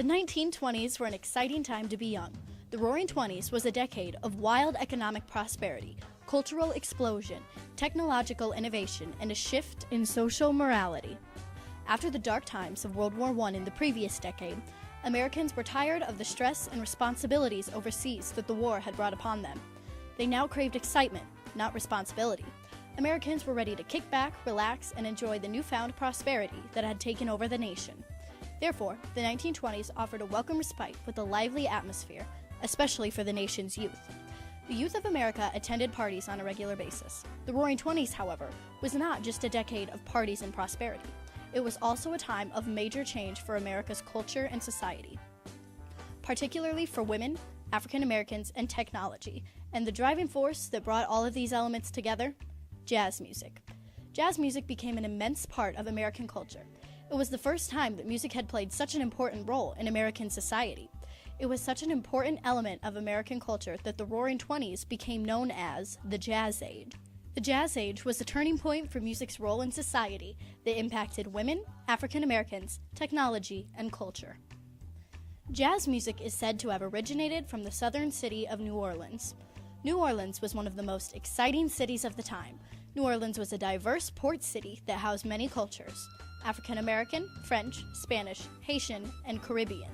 The 1920s were an exciting time to be young. The Roaring Twenties was a decade of wild economic prosperity, cultural explosion, technological innovation, and a shift in social morality. After the dark times of World War I in the previous decade, Americans were tired of the stress and responsibilities overseas that the war had brought upon them. They now craved excitement, not responsibility. Americans were ready to kick back, relax, and enjoy the newfound prosperity that had taken over the nation. Therefore, the 1920s offered a welcome respite with a lively atmosphere, especially for the nation's youth. The youth of America attended parties on a regular basis. The Roaring Twenties, however, was not just a decade of parties and prosperity. It was also a time of major change for America's culture and society, particularly for women, African Americans, and technology. And the driving force that brought all of these elements together? Jazz music. Jazz music became an immense part of American culture. It was the first time that music had played such an important role in American society. It was such an important element of American culture that the Roaring Twenties became known as the Jazz Age. The Jazz Age was a turning point for music's role in society that impacted women, African Americans, technology, and culture. Jazz music is said to have originated from the southern city of New Orleans. New Orleans was one of the most exciting cities of the time. New Orleans was a diverse port city that housed many cultures: African American, French, Spanish, Haitian, and Caribbean.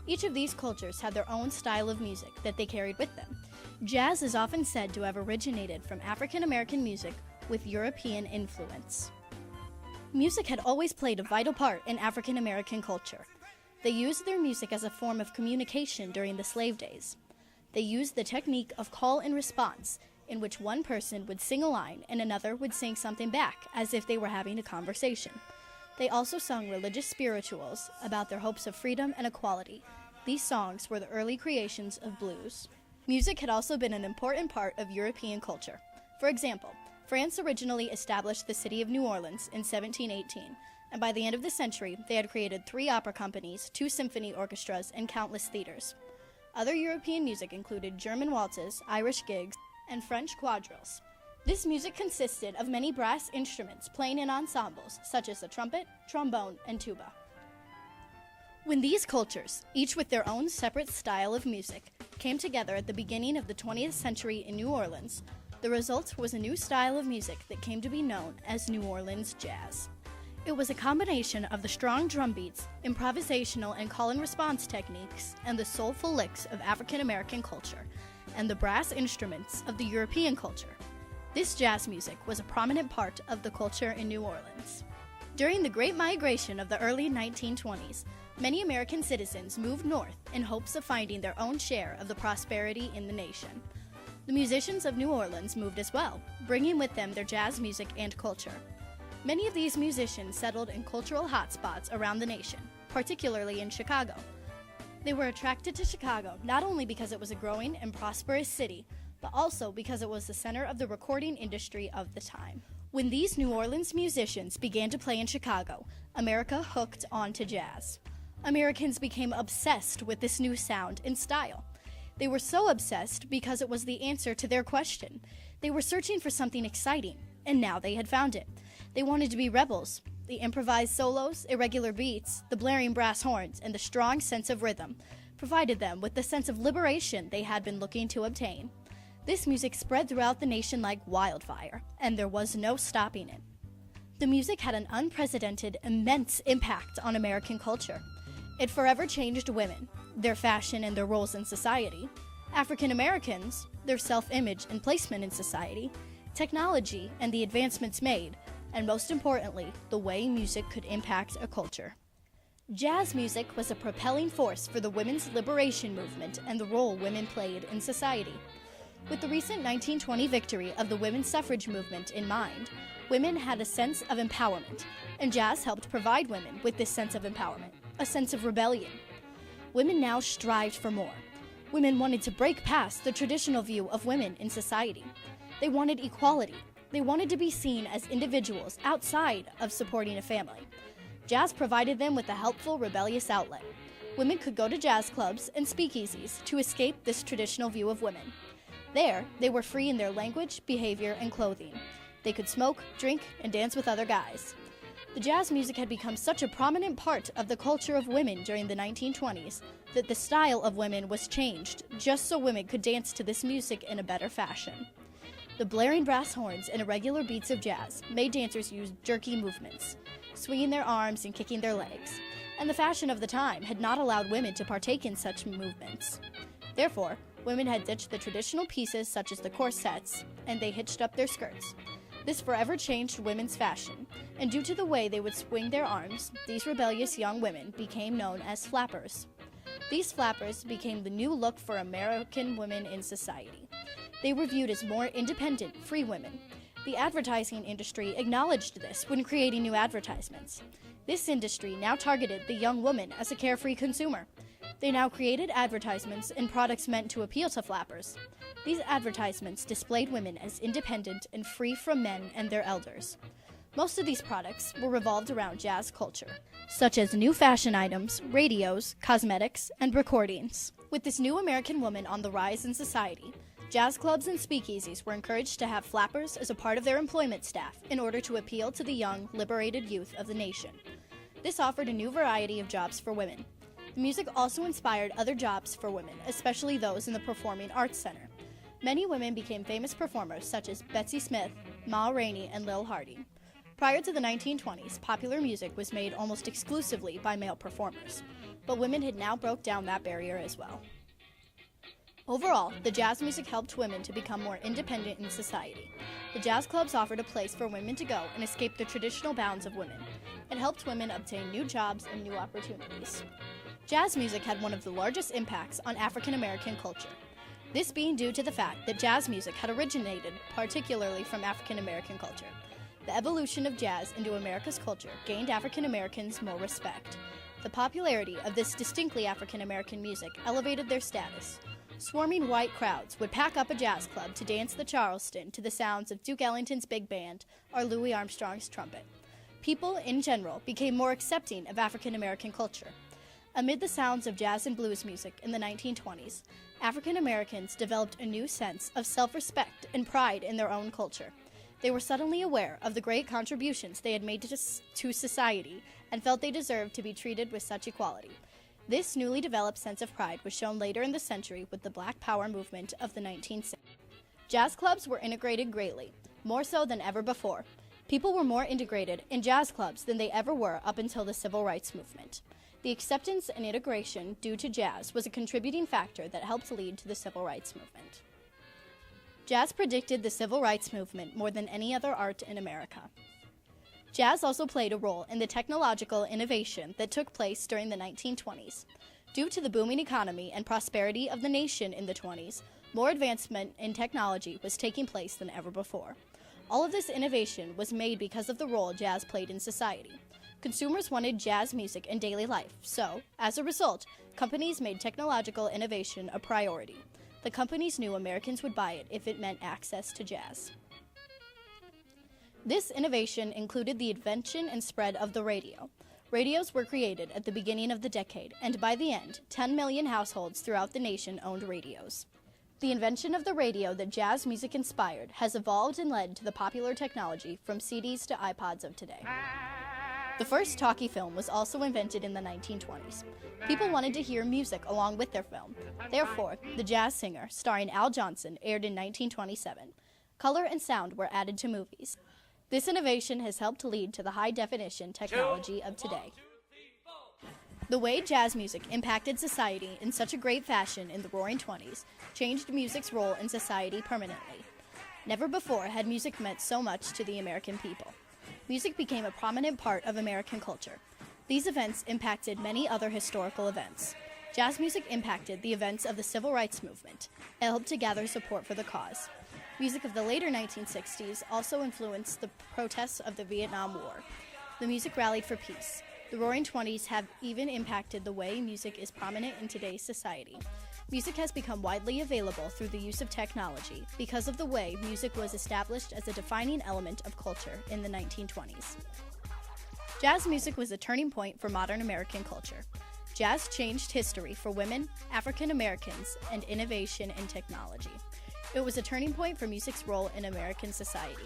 Each of these cultures had their own style of music that they carried with them. Jazz is often said to have originated from African American music with European influence. Music had always played a vital part in African American culture. They used their music as a form of communication during the slave days. They used the technique of call and response, in which one person would sing a line and another would sing something back as if they were having a conversation. They also sung religious spirituals about their hopes of freedom and equality. These songs were the early creations of blues. Music had also been an important part of European culture. For example, France originally established the city of New Orleans in 1718, and by the end of the century, they had created 3 opera companies, 2 symphony orchestras, and countless theaters. Other European music included German waltzes, Irish gigs, and French quadrilles. This music consisted of many brass instruments playing in ensembles, such as the trumpet, trombone, and tuba. When these cultures, each with their own separate style of music, came together at the beginning of the 20th century in New Orleans, the result was a new style of music that came to be known as New Orleans jazz. It was a combination of the strong drum beats, improvisational and call-and-response techniques, and the soulful licks of African American culture, and the brass instruments of the European culture. This jazz music was a prominent part of the culture in New Orleans. During the Great Migration of the early 1920s, many American citizens moved north in hopes of finding their own share of the prosperity in the nation. The musicians of New Orleans moved as well, bringing with them their jazz music and culture. Many of these musicians settled in cultural hotspots around the nation, particularly in Chicago. They were attracted to Chicago not only because it was a growing and prosperous city, but also because it was the center of the recording industry of the time. When these New Orleans musicians began to play in Chicago, America hooked onto jazz. Americans became obsessed with this new sound and style. They were so obsessed because it was the answer to their question. They were searching for something exciting, and now they had found it. They wanted to be rebels. The improvised solos, irregular beats, the blaring brass horns, and the strong sense of rhythm provided them with the sense of liberation they had been looking to obtain. This music spread throughout the nation like wildfire, and there was no stopping it. The music had an unprecedented, immense impact on American culture. It forever changed women, their fashion and their roles in society, African Americans, their self-image and placement in society, technology and the advancements made, and most importantly, the way music could impact a culture. Jazz music was a propelling force for the women's liberation movement and the role women played in society. With the recent 1920 victory of the women's suffrage movement in mind, women had a sense of empowerment, and jazz helped provide women with this sense of empowerment, a sense of rebellion. Women now strived for more. Women wanted to break past the traditional view of women in society. They wanted equality. They wanted to be seen as individuals outside of supporting a family. Jazz provided them with a helpful, rebellious outlet. Women could go to jazz clubs and speakeasies to escape this traditional view of women. There, they were free in their language, behavior, and clothing. They could smoke, drink, and dance with other guys. The jazz music had become such a prominent part of the culture of women during the 1920s that the style of women was changed just so women could dance to this music in a better fashion. The blaring brass horns and irregular beats of jazz made dancers use jerky movements, swinging their arms and kicking their legs, and the fashion of the time had not allowed women to partake in such movements. Therefore, women had ditched the traditional pieces such as the corsets, and they hitched up their skirts. This forever changed women's fashion, and due to the way they would swing their arms, these rebellious young women became known as flappers. These flappers became the new look for American women in society. They were viewed as more independent, free women. The advertising industry acknowledged this when creating new advertisements. This industry now targeted the young woman as a carefree consumer. They now created advertisements and products meant to appeal to flappers. These advertisements displayed women as independent and free from men and their elders. Most of these products were revolved around jazz culture, such as new fashion items, radios, cosmetics, and recordings. With this new American woman on the rise in society, jazz clubs and speakeasies were encouraged to have flappers as a part of their employment staff in order to appeal to the young, liberated youth of the nation. This offered a new variety of jobs for women. The music also inspired other jobs for women, especially those in the Performing Arts Center. Many women became famous performers such as Betsy Smith, Ma Rainey, and Lil Harding. Prior to the 1920s, popular music was made almost exclusively by male performers, but women had now broke down that barrier as well. Overall, the jazz music helped women to become more independent in society. The jazz clubs offered a place for women to go and escape the traditional bounds of women. It helped women obtain new jobs and new opportunities. Jazz music had one of the largest impacts on African American culture. This being due to the fact that jazz music had originated particularly from African American culture. The evolution of jazz into America's culture gained African Americans more respect. The popularity of this distinctly African American music elevated their status. Swarming white crowds would pack up a jazz club to dance the Charleston to the sounds of Duke Ellington's big band or Louis Armstrong's trumpet. People, in general, became more accepting of African American culture. Amid the sounds of jazz and blues music in the 1920s, African Americans developed a new sense of self-respect and pride in their own culture. They were suddenly aware of the great contributions they had made to society and felt they deserved to be treated with such equality. This newly developed sense of pride was shown later in the century with the Black Power movement of the 1960s. Jazz clubs were integrated greatly, more so than ever before. People were more integrated in jazz clubs than they ever were up until the Civil Rights Movement. The acceptance and integration due to jazz was a contributing factor that helped lead to the Civil Rights Movement. Jazz predicted the Civil Rights Movement more than any other art in America. Jazz also played a role in the technological innovation that took place during the 1920s. Due to the booming economy and prosperity of the nation in the 20s, more advancement in technology was taking place than ever before. All of this innovation was made because of the role jazz played in society. Consumers wanted jazz music in daily life, so, as a result, companies made technological innovation a priority. The companies knew Americans would buy it if it meant access to jazz. This innovation included the invention and spread of the radio. Radios were created at the beginning of the decade, and by the end, 10 million households throughout the nation owned radios. The invention of the radio that jazz music inspired has evolved and led to the popular technology from CDs to iPods of today. The first talkie film was also invented in the 1920s. People wanted to hear music along with their film. Therefore, The Jazz Singer, starring Al Johnson, aired in 1927. Color and sound were added to movies. This innovation has helped lead to the high-definition technology of today. The way jazz music impacted society in such a great fashion in the Roaring '20s changed music's role in society permanently. Never before had music meant so much to the American people. Music became a prominent part of American culture. These events impacted many other historical events. Jazz music impacted the events of the Civil Rights Movement. It helped to gather support for the cause. Music of the later 1960s also influenced the protests of the Vietnam War. The music rallied for peace. The Roaring '20s have even impacted the way music is prominent in today's society. Music has become widely available through the use of technology because of the way music was established as a defining element of culture in the 1920s. Jazz music was a turning point for modern American culture. Jazz changed history for women, African Americans, and innovation in technology. It was a turning point for music's role in American society.